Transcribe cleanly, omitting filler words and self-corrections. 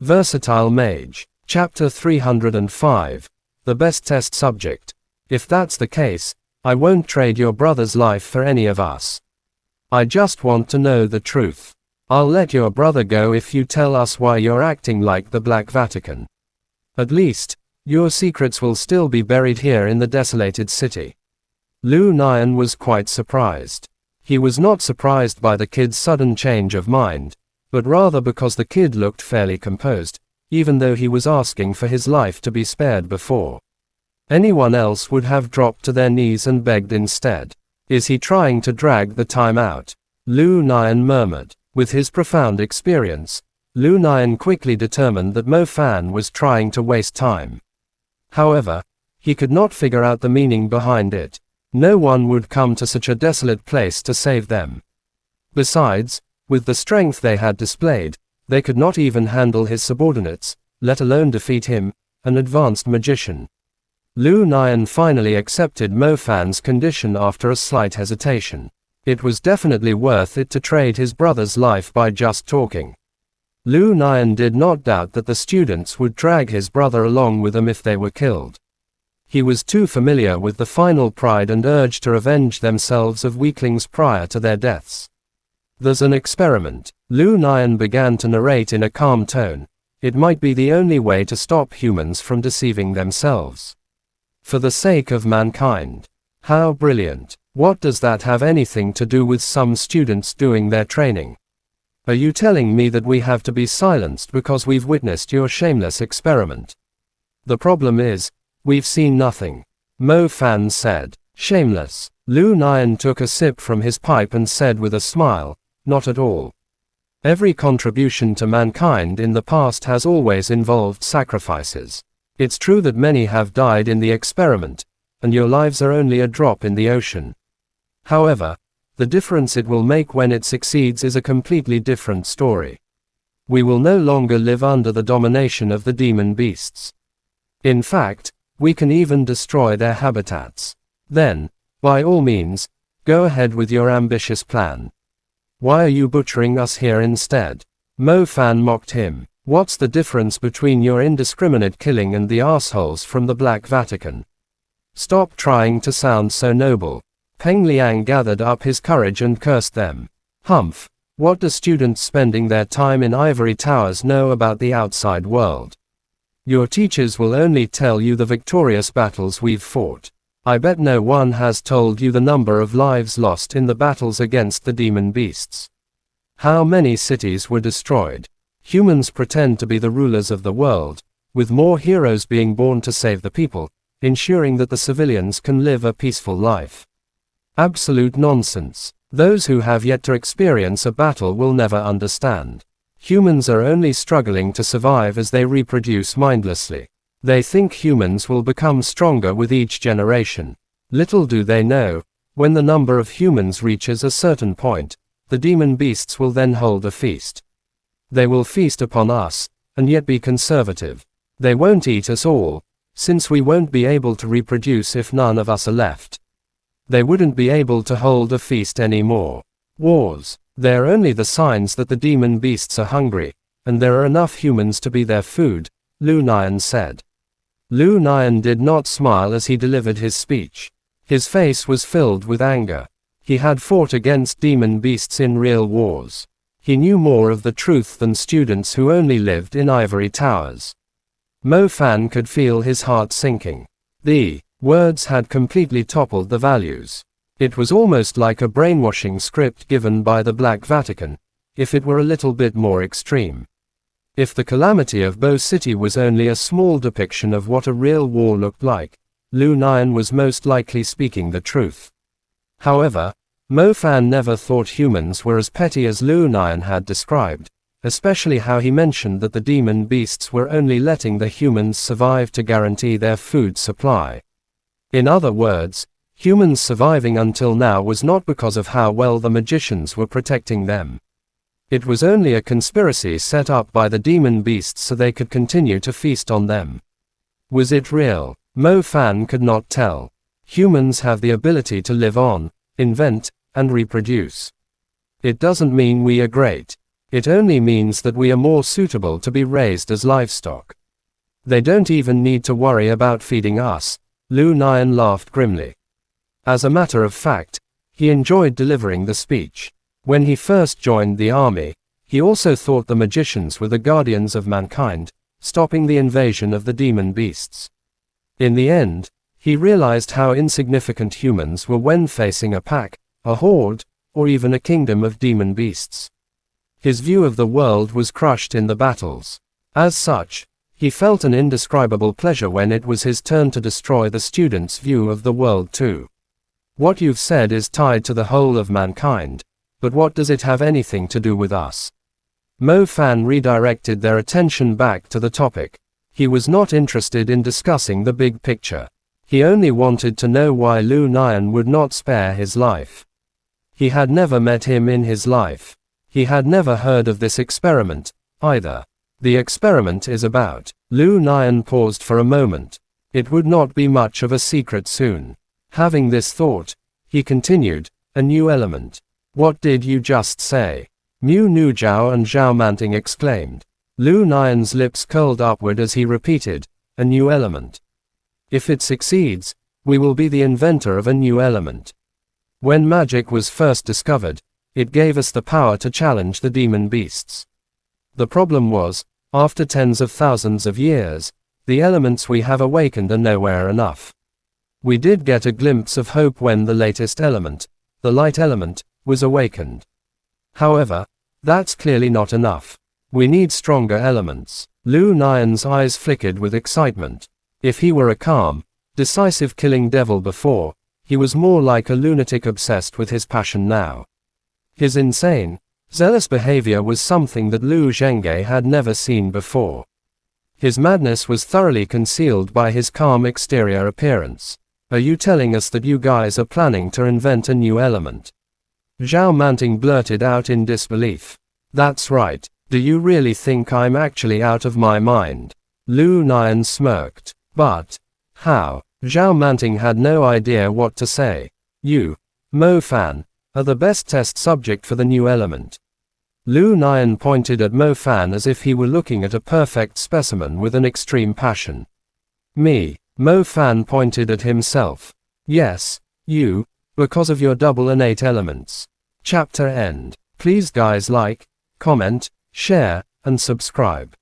Versatile Mage. Chapter 305. The best test subject. If that's the case, I won't trade your brother's life for any of us. I just want to know the truth. I'll let your brother go if you tell us why you're acting like the Black Vatican. At least, your secrets will still be buried here in the desolated city. Lu Nian was quite surprised. He was not surprised by the kid's sudden change of mind, but rather because the kid looked fairly composed, even though he was asking for his life to be spared before. Anyone else would have dropped to their knees and begged instead. Is he trying to drag the time out? Lu Nian murmured. With his profound experience, Lu Nian quickly determined that Mo Fan was trying to waste time. However, he could not figure out the meaning behind it. No one would come to such a desolate place to save them. Besides, with the strength they had displayed, they could not even handle his subordinates, let alone defeat him, an advanced magician. Lu Nian finally accepted Mo Fan's condition after a slight hesitation. It was definitely worth it to trade his brother's life by just talking. Lu Nian did not doubt that the students would drag his brother along with them if they were killed. He was too familiar with the final pride and urge to revenge themselves of weaklings prior to their deaths. There's an experiment. Lu Nian began to narrate in a calm tone. It might be the only way to stop humans from deceiving themselves. For the sake of mankind. How brilliant. What does that have anything to do with some students doing their training? Are you telling me that we have to be silenced because we've witnessed your shameless experiment? The problem is, we've seen nothing. Mo Fan said. Shameless. Lu Nian took a sip from his pipe and said with a smile, not at all. Every contribution to mankind in the past has always involved sacrifices. It's true that many have died in the experiment, and your lives are only a drop in the ocean. However, the difference it will make when it succeeds is a completely different story. We will no longer live under the domination of the demon beasts. In fact, we can even destroy their habitats. Then, by all means, go ahead with your ambitious plan. Why are you butchering us here instead? Mo Fan mocked him. What's the difference between your indiscriminate killing and the assholes from the Black Vatican? Stop trying to sound so noble. Peng Liang gathered up his courage and cursed them. Humph, what do students spending their time in ivory towers know about the outside world? Your teachers will only tell you the victorious battles we've fought. I bet no one has told you the number of lives lost in the battles against the demon beasts. How many cities were destroyed? Humans pretend to be the rulers of the world, with more heroes being born to save the people, ensuring that the civilians can live a peaceful life. Absolute nonsense. Those who have yet to experience a battle will never understand. Humans are only struggling to survive as they reproduce mindlessly. They think humans will become stronger with each generation. Little do they know, when the number of humans reaches a certain point, the demon beasts will then hold a feast. They will feast upon us, and yet be conservative. They won't eat us all, since we won't be able to reproduce if none of us are left. They wouldn't be able to hold a feast anymore. Wars. They're only the signs that the demon beasts are hungry, and there are enough humans to be their food, Lu Nian said. Lu Nian did not smile as he delivered his speech. His face was filled with anger. He had fought against demon beasts in real wars. He knew more of the truth than students who only lived in ivory towers. Mo Fan could feel his heart sinking. The words had completely toppled the values. It was almost like a brainwashing script given by the Black Vatican, if it were a little bit more extreme. If the calamity of Bo City was only a small depiction of what a real war looked like, Lu Nian was most likely speaking the truth. However, Mo Fan never thought humans were as petty as Lu Nian had described, especially how he mentioned that the demon beasts were only letting the humans survive to guarantee their food supply. In other words, humans surviving until now was not because of how well the magicians were protecting them. It was only a conspiracy set up by the demon beasts so they could continue to feast on them. Was it real? Mo Fan could not tell. Humans have the ability to live on, invent, and reproduce. It doesn't mean we are great. It only means that we are more suitable to be raised as livestock. They don't even need to worry about feeding us. Lu Nian laughed grimly. As a matter of fact, he enjoyed delivering the speech. When he first joined the army, he also thought the magicians were the guardians of mankind, stopping the invasion of the demon beasts. In the end, he realized how insignificant humans were when facing a pack, a horde, or even a kingdom of demon beasts. His view of the world was crushed in the battles. As such, he felt an indescribable pleasure when it was his turn to destroy the students' view of the world too. What you've said is tied to the whole of mankind, but what does it have anything to do with us? Mo Fan redirected their attention back to the topic. He was not interested in discussing the big picture. He only wanted to know why Lu Nian would not spare his life. He had never met him in his life. He had never heard of this experiment, either. The experiment is about. Lu Nian paused for a moment. It would not be much of a secret soon. Having this thought, he continued, a new element. What did you just say? Mu Nujiao and Zhao Manting exclaimed. Lu Nian's lips curled upward as he repeated, a new element. If it succeeds, we will be the inventor of a new element. When magic was first discovered, it gave us the power to challenge the demon beasts. The problem was, after tens of thousands of years, the elements we have awakened are nowhere enough. We did get a glimpse of hope when the latest element, the light element, was awakened. However, that's clearly not enough. We need stronger elements. Lu Nian's eyes flickered with excitement. If he were a calm, decisive killing devil before, he was more like a lunatic obsessed with his passion now. His insane, zealous behavior was something that Lu Zhenghe had never seen before. His madness was thoroughly concealed by his calm exterior appearance. Are you telling us that you guys are planning to invent a new element? Zhao Manting blurted out in disbelief. That's right. Do you really think I'm actually out of my mind? Lu Nian smirked. But how? Zhao Manting had no idea what to say. You, Mo Fan, are the best test subject for the new element. Lu Nian pointed at Mo Fan as if he were looking at a perfect specimen with an extreme passion. Me, Mo Fan pointed at himself. Yes, you, because of your double innate elements. Chapter end. Please guys like, comment, share, and subscribe.